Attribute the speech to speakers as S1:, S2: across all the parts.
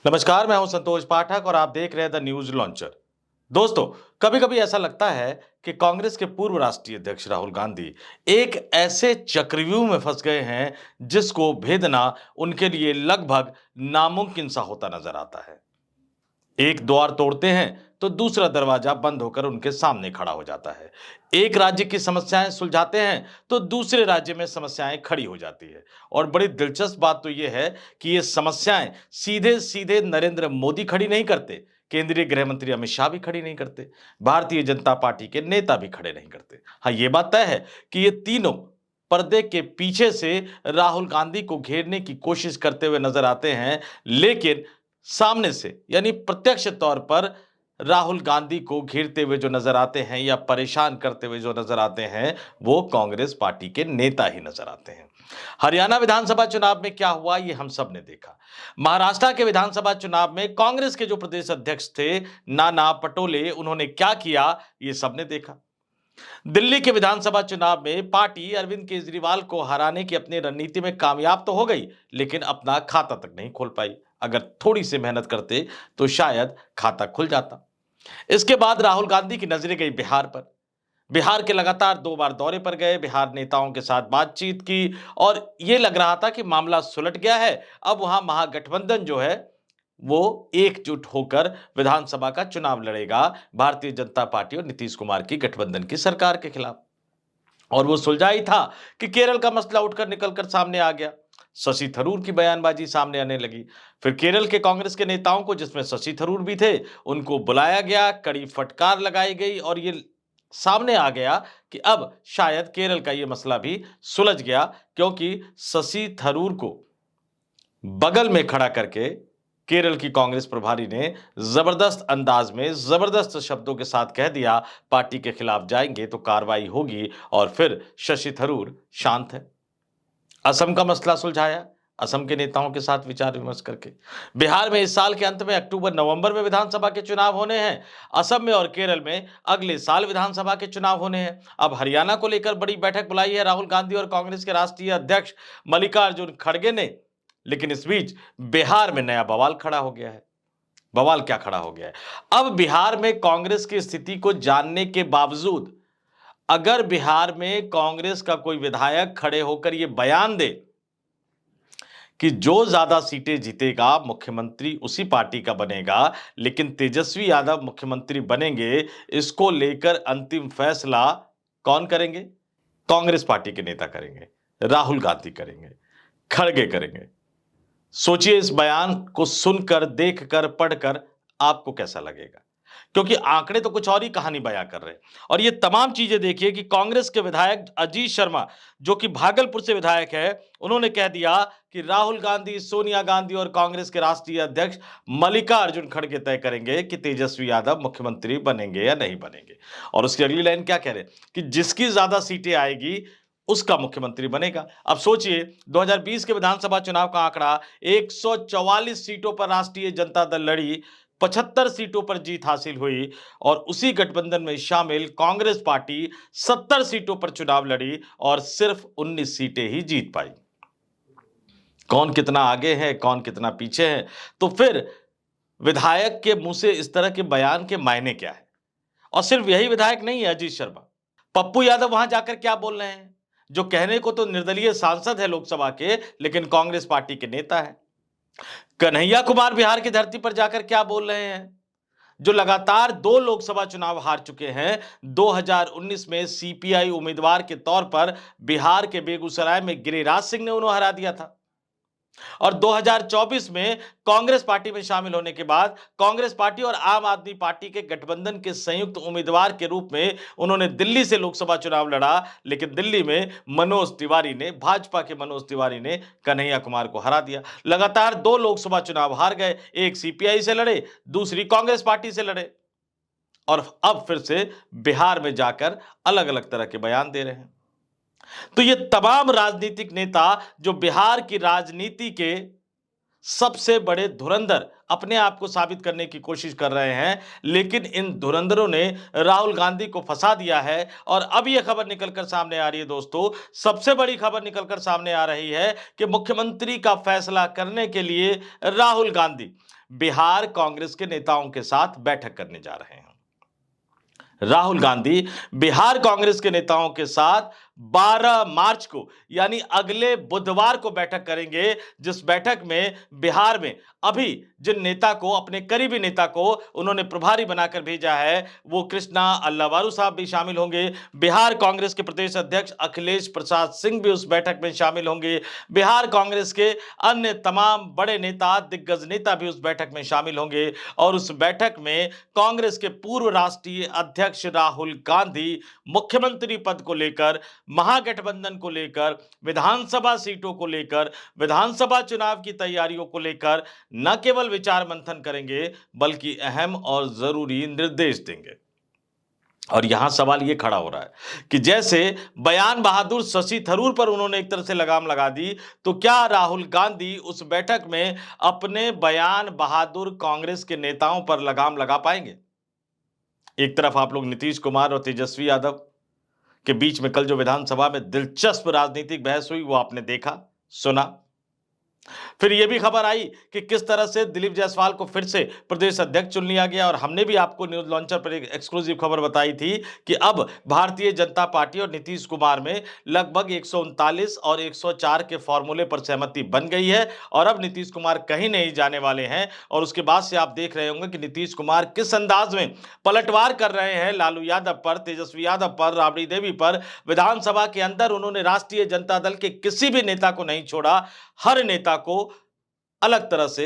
S1: नमस्कार, मैं हूं संतोष पाठक और आप देख रहे हैं द न्यूज लॉन्चर। दोस्तों, कभी कभी ऐसा लगता है कि कांग्रेस के पूर्व राष्ट्रीय अध्यक्ष राहुल गांधी एक ऐसे चक्रव्यूह में फंस गए हैं जिसको भेदना उनके लिए लगभग नामुमकिन सा होता नजर आता है। एक द्वार तोड़ते हैं तो दूसरा दरवाजा बंद होकर उनके सामने खड़ा हो जाता है। एक राज्य की समस्याएं सुलझाते हैं तो दूसरे राज्य में समस्याएं खड़ी हो जाती है। और बड़ी दिलचस्प बात तो यह है कि ये समस्याएं सीधे सीधे नरेंद्र मोदी खड़ी नहीं करते, केंद्रीय गृह मंत्री अमित शाह भी खड़ी नहीं करते, भारतीय जनता पार्टी के नेता भी खड़े नहीं करते। हाँ, ये बात तय है कि ये तीनों पर्दे के पीछे से राहुल गांधी को घेरने की कोशिश करते हुए नजर आते हैं, लेकिन सामने से यानी प्रत्यक्ष तौर पर राहुल गांधी को घेरते हुए जो नजर आते हैं या परेशान करते हुए जो नजर आते हैं, वो कांग्रेस पार्टी के नेता ही नजर आते हैं। हरियाणा विधानसभा चुनाव में क्या हुआ, ये हम सब ने देखा। महाराष्ट्र के विधानसभा चुनाव में कांग्रेस के जो प्रदेश अध्यक्ष थे नाना पटोले, उन्होंने क्या किया, ये सबने देखा। दिल्ली के विधानसभा चुनाव में पार्टी अरविंद केजरीवाल को हराने की अपनी रणनीति में कामयाब तो हो गई, लेकिन अपना खाता तक नहीं खोल पाई। अगर थोड़ी सी मेहनत करते तो शायद खाता खुल जाता। इसके बाद राहुल गांधी की नजरें गई बिहार पर। बिहार के लगातार 2 बार दौरे पर गए, बिहार नेताओं के साथ बातचीत की और यह लग रहा था कि मामला सुलट गया है। अब वहां महागठबंधन जो है वो एकजुट होकर विधानसभा का चुनाव लड़ेगा, भारतीय जनता पार्टी और नीतीश कुमार की गठबंधन की सरकार के खिलाफ। और वो सुलझा ही था कि केरल का मसला उठकर निकलकर सामने आ गया। शशि थरूर की बयानबाजी सामने आने लगी। फिर केरल के कांग्रेस के नेताओं को, जिसमें शशि थरूर भी थे, उनको बुलाया गया, कड़ी फटकार लगाई गई और ये सामने आ गया कि अब शायद केरल का ये मसला भी सुलझ गया, क्योंकि शशि थरूर को बगल में खड़ा करके केरल की कांग्रेस प्रभारी ने जबरदस्त अंदाज में जबरदस्त शब्दों के साथ कह दिया, पार्टी के खिलाफ जाएंगे तो कार्रवाई होगी। और फिर शशि थरूर शांत है। असम का मसला सुलझाया, असम के नेताओं के साथ विचार विमर्श करके। बिहार में इस साल के अंत में अक्टूबर नवंबर में विधानसभा के चुनाव होने हैं। असम में और केरल में अगले साल विधानसभा के चुनाव होने हैं। अब हरियाणा को लेकर बड़ी बैठक बुलाई है राहुल गांधी और कांग्रेस के राष्ट्रीय अध्यक्ष मल्लिकार्जुन खड़गे ने। लेकिन इस बीच बिहार में नया बवाल खड़ा हो गया है। बवाल क्या खड़ा हो गया है? अब बिहार में कांग्रेस की स्थिति को जानने के बावजूद अगर बिहार में कांग्रेस का कोई विधायक खड़े होकर यह बयान दे कि जो ज्यादा सीटें जीतेगा मुख्यमंत्री उसी पार्टी का बनेगा, लेकिन तेजस्वी यादव मुख्यमंत्री बनेंगे, इसको लेकर अंतिम फैसला कौन करेंगे? कांग्रेस पार्टी के नेता करेंगे, राहुल गांधी करेंगे, खड़गे करेंगे। सोचिए, इस बयान को सुनकर, देखकर, पढ़कर आपको कैसा लगेगा? क्योंकि आंकड़े तो कुछ और ही कहानी बयां कर रहे हैं। और ये तमाम चीजें देखिए कि कांग्रेस के विधायक अजीत शर्मा, जो कि भागलपुर से विधायक है, उन्होंने कह दिया कि राहुल गांधी, सोनिया गांधी और कांग्रेस के राष्ट्रीय अध्यक्ष मल्लिकार्जुन खड़गे तय करेंगे कि तेजस्वी यादव मुख्यमंत्री बनेंगे या नहीं बनेंगे। और उसकी अगली लाइन क्या कह रहे हैं कि जिसकी ज्यादा सीटें आएगी उसका मुख्यमंत्री बनेगा। अब सोचिए, 2020 के विधानसभा चुनाव का आंकड़ा, 144 सीटों पर राष्ट्रीय जनता दल लड़ी, 75 सीटों पर जीत हासिल हुई और उसी गठबंधन में शामिल कांग्रेस पार्टी 70 सीटों पर चुनाव लड़ी और सिर्फ 19 सीटें ही जीत पाई। कौन कितना आगे है, कौन कितना पीछे है? तो फिर विधायक के मुंह से इस तरह के बयान के मायने क्या है? और सिर्फ यही विधायक नहीं है, अजीत शर्मा, पप्पू यादव वहां जाकर क्या बोल रहे हैं, जो कहने को तो निर्दलीय सांसद है लोकसभा के, लेकिन कांग्रेस पार्टी के नेता है। कन्हैया कुमार बिहार की धरती पर जाकर क्या बोल रहे हैं, जो लगातार 2 लोकसभा चुनाव हार चुके हैं। 2019 में सीपीआई उम्मीदवार के तौर पर बिहार के बेगूसराय में गिरिराज सिंह ने उन्हें हरा दिया था। और 2024 में कांग्रेस पार्टी में शामिल होने के बाद कांग्रेस पार्टी और आम आदमी पार्टी के गठबंधन के संयुक्त उम्मीदवार के रूप में उन्होंने दिल्ली से लोकसभा चुनाव लड़ा, लेकिन दिल्ली में मनोज तिवारी ने, भाजपा के मनोज तिवारी ने कन्हैया कुमार को हरा दिया। लगातार 2 लोकसभा चुनाव हार गए, एक सीपीआई से लड़े, दूसरी कांग्रेस पार्टी से लड़े और अब फिर से बिहार में जाकर अलग अलग तरह के बयान दे रहे हैं। तो ये तमाम राजनीतिक नेता जो बिहार की राजनीति के सबसे बड़े धुरंधर अपने आप को साबित करने की कोशिश कर रहे हैं, लेकिन इन धुरंधरों ने राहुल गांधी को फंसा दिया है। और अब यह खबर निकलकर सामने आ रही है दोस्तों, सबसे बड़ी खबर निकलकर सामने आ रही है कि मुख्यमंत्री का फैसला करने के लिए राहुल गांधी बिहार कांग्रेस के नेताओं के साथ बैठक करने जा रहे हैं। राहुल गांधी बिहार कांग्रेस के नेताओं के साथ 12 मार्च को यानी अगले बुधवार को बैठक करेंगे, जिस बैठक में बिहार में अभी जिन नेता को, अपने करीबी नेता को उन्होंने प्रभारी बनाकर भेजा है, वो कृष्णा अल्लावारू साहब भी शामिल होंगे। बिहार कांग्रेस के प्रदेश अध्यक्ष अखिलेश प्रसाद सिंह भी उस बैठक में शामिल होंगे। बिहार कांग्रेस के अन्य तमाम बड़े नेता, दिग्गज नेता भी उस बैठक में शामिल होंगे। और उस बैठक में कांग्रेस के पूर्व राष्ट्रीय अध्यक्ष राहुल गांधी मुख्यमंत्री पद को लेकर, महागठबंधन को लेकर, विधानसभा सीटों को लेकर, विधानसभा चुनाव की तैयारियों को लेकर न केवल विचार मंथन करेंगे, बल्कि अहम और जरूरी निर्देश देंगे। और यहां सवाल यह खड़ा हो रहा है कि जैसे बयान बहादुर शशि थरूर पर उन्होंने एक तरह से लगाम लगा दी, तो क्या राहुल गांधी उस बैठक में अपने बयान बहादुर कांग्रेस के नेताओं पर लगाम लगा पाएंगे? एक तरफ आप लोग नीतीश कुमार और तेजस्वी यादव के बीच में कल जो विधानसभा में दिलचस्प राजनीतिक बहस हुई, वो आपने देखा, सुना। फिर यह भी खबर आई कि किस तरह से दिलीप जायसवाल को फिर से प्रदेश अध्यक्ष चुन लिया गया। और हमने भी आपको न्यूज लॉन्चर पर एक एक्सक्लूसिव खबर बताई थी कि अब भारतीय जनता पार्टी और नीतीश कुमार में लगभग 139 और 104 के फॉर्मूले पर सहमति बन गई है। और अब नीतीश कुमार कहीं नहीं जाने वाले हैं। और उसके बाद से आप देख रहे होंगे कि नीतीश कुमार किस अंदाज में पलटवार कर रहे हैं लालू यादव पर, तेजस्वी यादव पर, राबड़ी देवी पर। विधानसभा के अंदर उन्होंने राष्ट्रीय जनता दल के किसी भी नेता को नहीं छोड़ा, हर नेता को अलग तरह से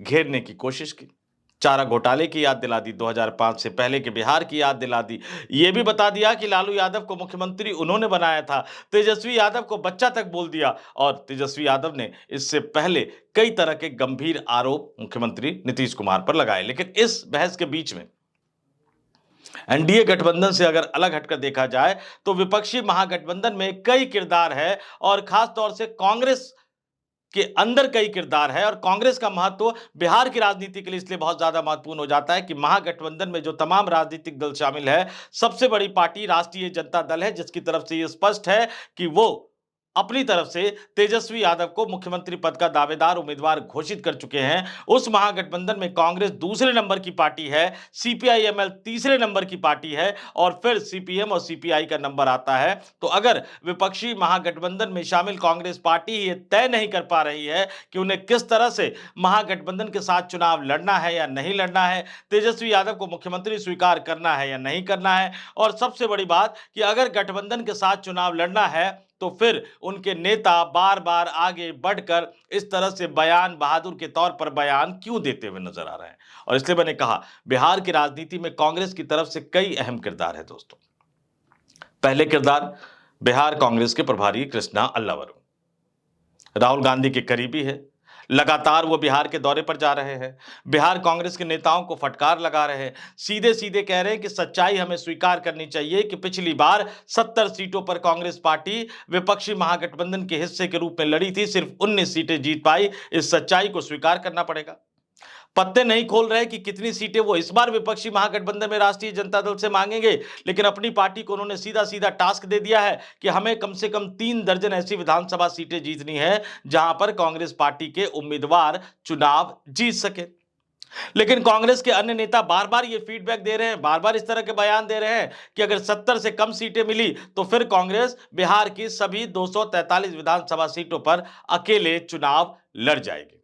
S1: घेरने की कोशिश की। चारा घोटाले की याद दिला दी, 2005 से पहले के बिहार की याद दिला दी। यह भी बता दिया कि लालू यादव को मुख्यमंत्री उन्होंने बनाया था, तेजस्वी यादव को बच्चा तक बोल दिया। और तेजस्वी यादव ने इससे पहले कई तरह के गंभीर आरोप मुख्यमंत्री नीतीश कुमार पर लगाए। लेकिन इस बहस के बीच में एनडीए गठबंधन से अगर अलग हटकर देखा जाए, तो विपक्षी महागठबंधन में कई किरदार है और खासतौर से कांग्रेस के अंदर कई किरदार है। और कांग्रेस का महत्व बिहार की राजनीति के लिए इसलिए बहुत ज्यादा महत्वपूर्ण हो जाता है कि महागठबंधन में जो तमाम राजनीतिक दल शामिल है, सबसे बड़ी पार्टी राष्ट्रीय जनता दल है, जिसकी तरफ से यह स्पष्ट है कि वो अपनी तरफ से तेजस्वी यादव को मुख्यमंत्री पद का दावेदार उम्मीदवार घोषित कर चुके हैं। उस महागठबंधन में कांग्रेस दूसरे नंबर की पार्टी है, सीपीआई-एमएल तीसरे नंबर की पार्टी है और फिर सीपीएम और सीपीआई का नंबर आता है। तो अगर विपक्षी महागठबंधन में शामिल कांग्रेस पार्टी ये तय नहीं कर पा रही है कि उन्हें किस तरह से महागठबंधन के साथ चुनाव लड़ना है या नहीं लड़ना है, तेजस्वी यादव को मुख्यमंत्री स्वीकार करना है या नहीं करना है, और सबसे बड़ी बात कि अगर गठबंधन के साथ चुनाव लड़ना है, तो फिर उनके नेता बार बार आगे बढ़कर इस तरह से बयान बहादुर के तौर पर बयान क्यों देते हुए नजर आ रहे हैं। और इसलिए मैंने कहा, बिहार की राजनीति में कांग्रेस की तरफ से कई अहम किरदार है दोस्तों। पहले किरदार बिहार कांग्रेस के प्रभारी कृष्णा अल्लावरू, राहुल गांधी के करीबी है, लगातार वो बिहार के दौरे पर जा रहे हैं, बिहार कांग्रेस के नेताओं को फटकार लगा रहे हैं, सीधे सीधे कह रहे हैं कि सच्चाई हमें स्वीकार करनी चाहिए कि पिछली बार 70 सीटों पर कांग्रेस पार्टी विपक्षी महागठबंधन के हिस्से के रूप में लड़ी थी, सिर्फ 19 सीटें जीत पाई। इस सच्चाई को स्वीकार करना पड़ेगा। पत्ते नहीं खोल रहे कि कितनी सीटें वो इस बार विपक्षी महागठबंधन में राष्ट्रीय जनता दल से मांगेंगे, लेकिन अपनी पार्टी को उन्होंने सीधा सीधा टास्क दे दिया है कि हमें कम से कम 3 दर्जन ऐसी विधानसभा सीटें जीतनी है जहां पर कांग्रेस पार्टी के उम्मीदवार चुनाव जीत सके। लेकिन कांग्रेस के अन्य नेता बार बार ये फीडबैक दे रहे हैं, बार बार इस तरह के बयान दे रहे हैं कि अगर 70 से कम सीटें मिली तो फिर कांग्रेस बिहार की सभी 243 विधानसभा सीटों पर अकेले चुनाव लड़ जाएगी।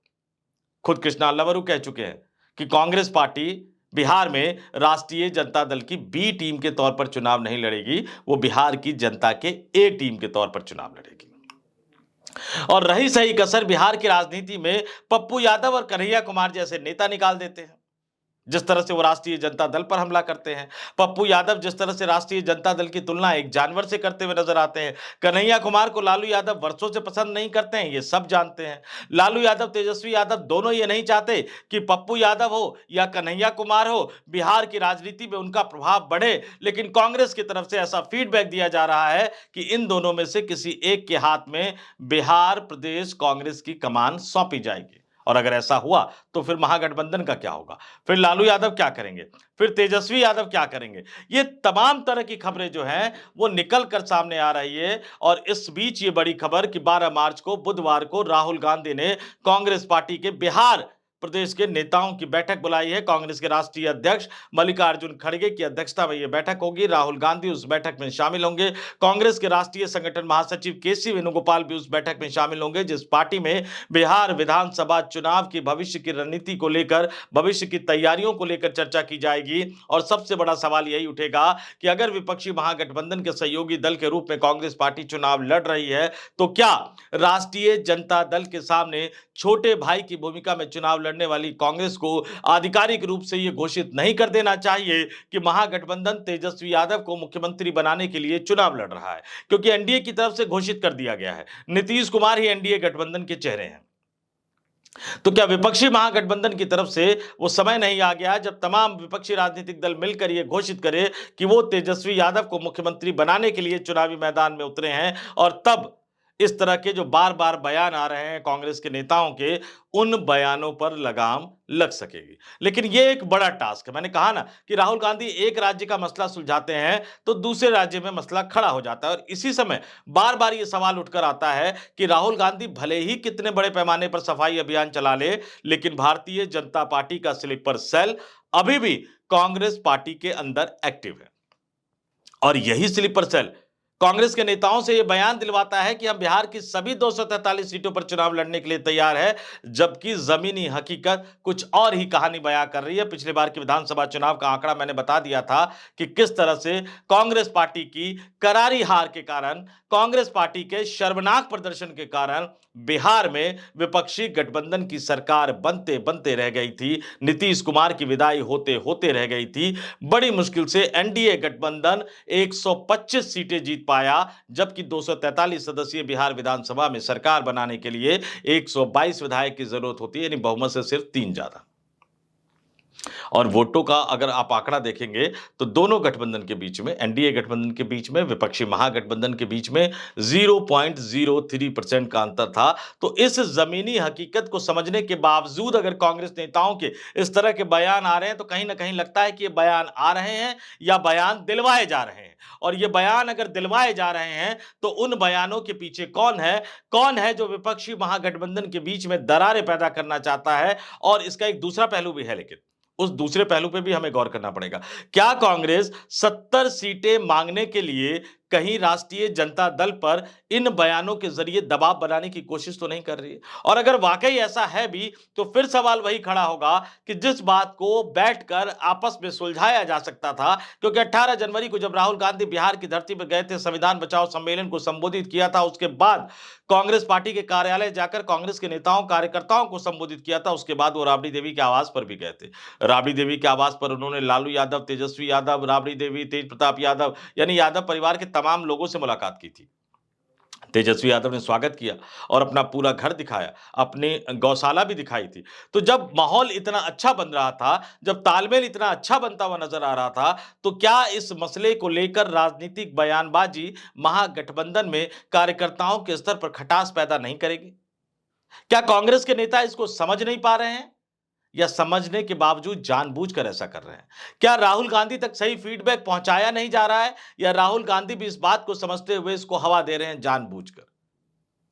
S1: खुद कृष्णा अल्लावरू कह चुके हैं कि कांग्रेस पार्टी बिहार में राष्ट्रीय जनता दल की बी टीम के तौर पर चुनाव नहीं लड़ेगी, वो बिहार की जनता के ए टीम के तौर पर चुनाव लड़ेगी। और रही सही कसर बिहार की राजनीति में पप्पू यादव और कन्हैया कुमार जैसे नेता निकाल देते हैं। जिस तरह से वो राष्ट्रीय जनता दल पर हमला करते हैं, पप्पू यादव जिस तरह से राष्ट्रीय जनता दल की तुलना एक जानवर से करते हुए नजर आते हैं, कन्हैया कुमार को लालू यादव वर्षों से पसंद नहीं करते हैं, ये सब जानते हैं। लालू यादव, तेजस्वी यादव दोनों ये नहीं चाहते कि पप्पू यादव हो या कन्हैया कुमार हो, बिहार की राजनीति में उनका प्रभाव बढ़े। लेकिन कांग्रेस की तरफ से ऐसा फीडबैक दिया जा रहा है कि इन दोनों में से किसी एक के हाथ में बिहार प्रदेश कांग्रेस की कमान सौंपी जाएगी। और अगर ऐसा हुआ तो फिर महागठबंधन का क्या होगा, फिर लालू यादव क्या करेंगे, फिर तेजस्वी यादव क्या करेंगे। ये तमाम तरह की खबरें जो हैं वो निकल कर सामने आ रही है। और इस बीच ये बड़ी खबर कि 12 मार्च को बुधवार को राहुल गांधी ने कांग्रेस पार्टी के बिहार प्रदेश के नेताओं की बैठक बुलाई है। कांग्रेस के राष्ट्रीय अध्यक्ष मल्लिकार्जुन खड़गे की अध्यक्षता में यह बैठक होगी। राहुल गांधी उस बैठक में शामिल होंगे। कांग्रेस के राष्ट्रीय संगठन महासचिव केसी वेणुगोपाल भी उस बैठक में शामिल होंगे, जिस पार्टी में बिहार विधानसभा चुनाव की भविष्य की रणनीति को लेकर, भविष्य की तैयारियों को लेकर चर्चा की जाएगी। और सबसे बड़ा सवाल यही उठेगा कि अगर विपक्षी महागठबंधन के सहयोगी दल के रूप में कांग्रेस पार्टी चुनाव लड़ रही है तो क्या राष्ट्रीय जनता दल के सामने छोटे भाई की भूमिका में चुनाव लड़ने वाली कांग्रेस को आधिकारिक रूप से यह घोषित नहीं कर देना चाहिए कि महागठबंधन तेजस्वी यादव को मुख्यमंत्री बनाने के लिए चुनाव लड़ रहा है, क्योंकि एनडीए की तरफ से घोषित कर दिया गया है नीतीश कुमार ही एनडीए गठबंधन के चेहरे हैं। तो क्या विपक्षी महागठबंधन की तरफ से वो समय नहीं आ गया जब तमाम विपक्षी राजनीतिक दल मिलकर ये घोषित करे कि वो तेजस्वी यादव को मुख्यमंत्री बनाने के लिए चुनावी मैदान में उतरे हैं, और तब इस तरह के जो बार बार बयान आ रहे हैं कांग्रेस के नेताओं के, उन बयानों पर लगाम लग सकेगी। लेकिन ये एक बड़ा टास्क है। मैंने कहा ना कि राहुल गांधी एक राज्य का मसला सुलझाते हैं तो दूसरे राज्य में मसला खड़ा हो जाता है, और इसी समय बार बार ये सवाल उठकर आता है कि राहुल गांधी भले ही कितने बड़े पैमाने पर सफाई अभियान चला ले, लेकिन भारतीय जनता पार्टी का स्लीपर सेल अभी भी कांग्रेस पार्टी के अंदर एक्टिव है। और यही स्लीपर सेल कांग्रेस के नेताओं से यह बयान दिलवाता है कि हम बिहार की सभी 243 सीटों पर चुनाव लड़ने के लिए तैयार है, जबकि जमीनी हकीकत कुछ और ही कहानी बयां कर रही है। पिछले बार के विधानसभा चुनाव का आंकड़ा मैंने बता दिया था कि किस तरह से कांग्रेस पार्टी की करारी हार के कारण, कांग्रेस पार्टी के शर्मनाक प्रदर्शन के कारण बिहार में विपक्षी गठबंधन की सरकार बनते बनते रह गई थी, नीतीश कुमार की विदाई होते होते रह गई थी। बड़ी मुश्किल से एनडीए गठबंधन 125 सीटें जीत पाया, जबकि 243 सदस्यीय बिहार विधानसभा में सरकार बनाने के लिए 122 विधायक की जरूरत होती है, यानी बहुमत से सिर्फ 3 ज्यादा। और वोटों का अगर आप आंकड़ा देखेंगे तो दोनों गठबंधन के बीच में, एनडीए गठबंधन के बीच में, विपक्षी महागठबंधन के बीच में 0.03% का अंतर था। तो इस जमीनी हकीकत को समझने के बावजूद अगर कांग्रेस नेताओं के इस तरह के बयान आ रहे हैं तो कहीं ना कहीं लगता है कि ये बयान आ रहे हैं या बयान दिलवाए जा रहे हैं। और ये बयान अगर दिलवाए जा रहे हैं तो उन बयानों के पीछे कौन है जो विपक्षी महागठबंधन के बीच में दरारें पैदा करना चाहता है। और इसका एक दूसरा पहलू भी है, लेकिन उस दूसरे पहलू पे भी हमें गौर करना पड़ेगा। क्या कांग्रेस 70 सीटें मांगने के लिए कहीं राष्ट्रीय जनता दल पर इन बयानों के जरिए दबाव बनाने की कोशिश तो नहीं कर रही है? और अगर वाकई ऐसा है भी तो फिर सवाल वही खड़ा होगा कि जिस बात को बैठकर आपस में सुलझाया जा सकता था, क्योंकि 18 जनवरी को जब राहुल गांधी बिहार की धरती पर गए थे, संविधान बचाओ सम्मेलन को संबोधित किया था, उसके बाद कांग्रेस पार्टी के कार्यालय जाकर कांग्रेस के नेताओं कार्यकर्ताओं को संबोधित किया था, उसके बाद वो राबड़ी देवी के आवास पर भी गए थे। राबड़ी देवी के आवास पर उन्होंने लालू यादव, तेजस्वी यादव, राबड़ी देवी, तेज प्रताप यादव यानी यादव परिवार के तमाम लोगों से मुलाकात की थी। तेजस्वी यादव ने स्वागत किया और अपना पूरा घर दिखाया, अपनी गौशाला भी दिखाई थी। तो जब माहौल इतना अच्छा बन रहा था, जब तालमेल इतना अच्छा बनता हुआ नजर आ रहा था, तो क्या इस मसले को लेकर राजनीतिक बयानबाजी महागठबंधन में कार्यकर्ताओं के स्तर पर खटास पैदा नहीं करेगी? क्या कांग्रेस के नेता इसको समझ नहीं पा रहे हैं, या समझने के बावजूद जानबूझकर ऐसा कर रहे हैं? क्या राहुल गांधी तक सही फीडबैक पहुंचाया नहीं जा रहा है, या राहुल गांधी भी इस बात को समझते हुए इसको हवा दे रहे हैं जानबूझकर?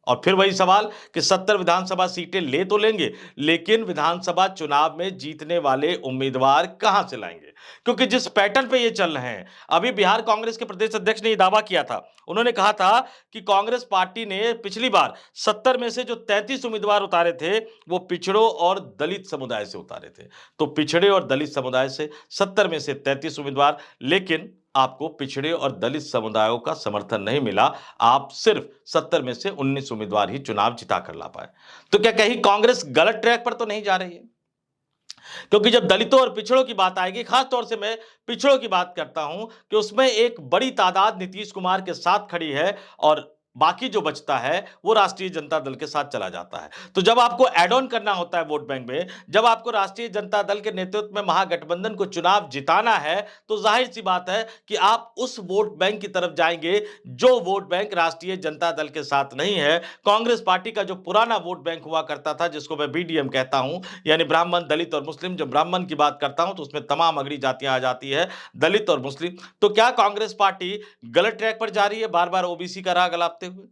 S1: और फिर वही सवाल कि 70 विधानसभा सीटें ले तो लेंगे, लेकिन विधानसभा चुनाव में जीतने वाले उम्मीदवार कहां से लाएंगे? क्योंकि जिस पैटर्न पे ये चल रहे हैं, अभी बिहार कांग्रेस के प्रदेश अध्यक्ष ने ये दावा किया था, उन्होंने कहा था कि कांग्रेस पार्टी ने पिछली बार 70 में से जो 33 उम्मीदवार उतारे थे वो पिछड़ों और दलित समुदाय से उतारे थे। तो पिछड़े और दलित समुदाय से 70 में से 33 उम्मीदवार, लेकिन आपको पिछड़े और दलित समुदायों का समर्थन नहीं मिला, आप सिर्फ 70 में से 19 उम्मीदवार ही चुनाव जिता कर ला पाए। तो क्या कहीं कांग्रेस गलत ट्रैक पर तो नहीं जा रही है? क्योंकि जब दलितों और पिछड़ों की बात आएगी, खास तौर से मैं पिछड़ों की बात करता हूं कि उसमें एक बड़ी तादाद नीतीश कुमार के साथ खड़ी है, और बाकी जो बचता है वो राष्ट्रीय जनता दल के साथ चला जाता है। तो जब आपको ऐड ऑन करना होता है वोट बैंक में, जब आपको राष्ट्रीय जनता दल के नेतृत्व में महागठबंधन को चुनाव जिताना है, तो जाहिर-सी बात है कि आप उस वोट बैंक की तरफ जाएँगे, जो वोट बैंक राष्ट्रीय जनता दल के साथ नहीं है। कांग्रेस पार्टी का जो पुराना वोट बैंक हुआ करता था, जिसको मैं बीडीएम कहता हूं, यानी ब्राह्मण, दलित और मुस्लिम। जब ब्राह्मण की बात करता हूं तो उसमें तमाम अगड़ी जातियां आ जाती है, दलित और मुस्लिम। तो क्या कांग्रेस पार्टी गलत ट्रैक पर जा रही है बार बार ओबीसी का राग अलापते हुए?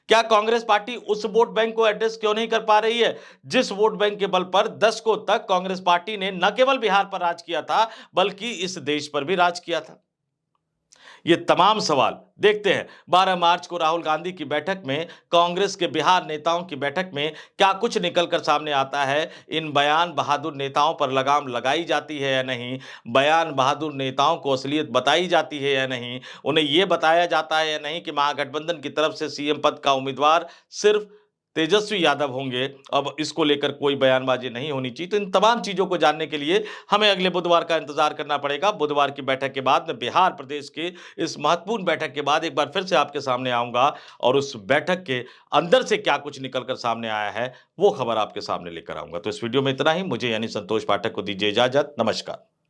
S1: क्या कांग्रेस पार्टी उस वोट बैंक को एड्रेस क्यों नहीं कर पा रही है, जिस वोट बैंक के बल पर दशकों तक कांग्रेस पार्टी ने न केवल बिहार पर राज किया था, बल्कि इस देश पर भी राज किया था? ये तमाम सवाल देखते हैं 12 मार्च को राहुल गांधी की बैठक में, कांग्रेस के बिहार नेताओं की बैठक में क्या कुछ निकलकर सामने आता है। इन बयान बहादुर नेताओं पर लगाम लगाई जाती है या नहीं, बयान बहादुर नेताओं को असलियत बताई जाती है या नहीं, उन्हें यह बताया जाता है या नहीं कि महागठबंधन की तरफ से सीएम पद का उम्मीदवार सिर्फ तेजस्वी यादव होंगे। अब इसको लेकर कोई बयानबाजी नहीं होनी चाहिए। तो इन तमाम चीज़ों को जानने के लिए हमें अगले बुधवार का इंतज़ार करना पड़ेगा। बुधवार की बैठक के बाद मैं बिहार प्रदेश के इस महत्वपूर्ण बैठक के बाद एक बार फिर से आपके सामने आऊँगा और उस बैठक के अंदर से क्या कुछ निकल कर सामने आया है, वो खबर आपके सामने लेकर आऊँगा। तो इस वीडियो में इतना ही। मुझे यानी संतोष पाठक को दीजिए इजाज़त। नमस्कार।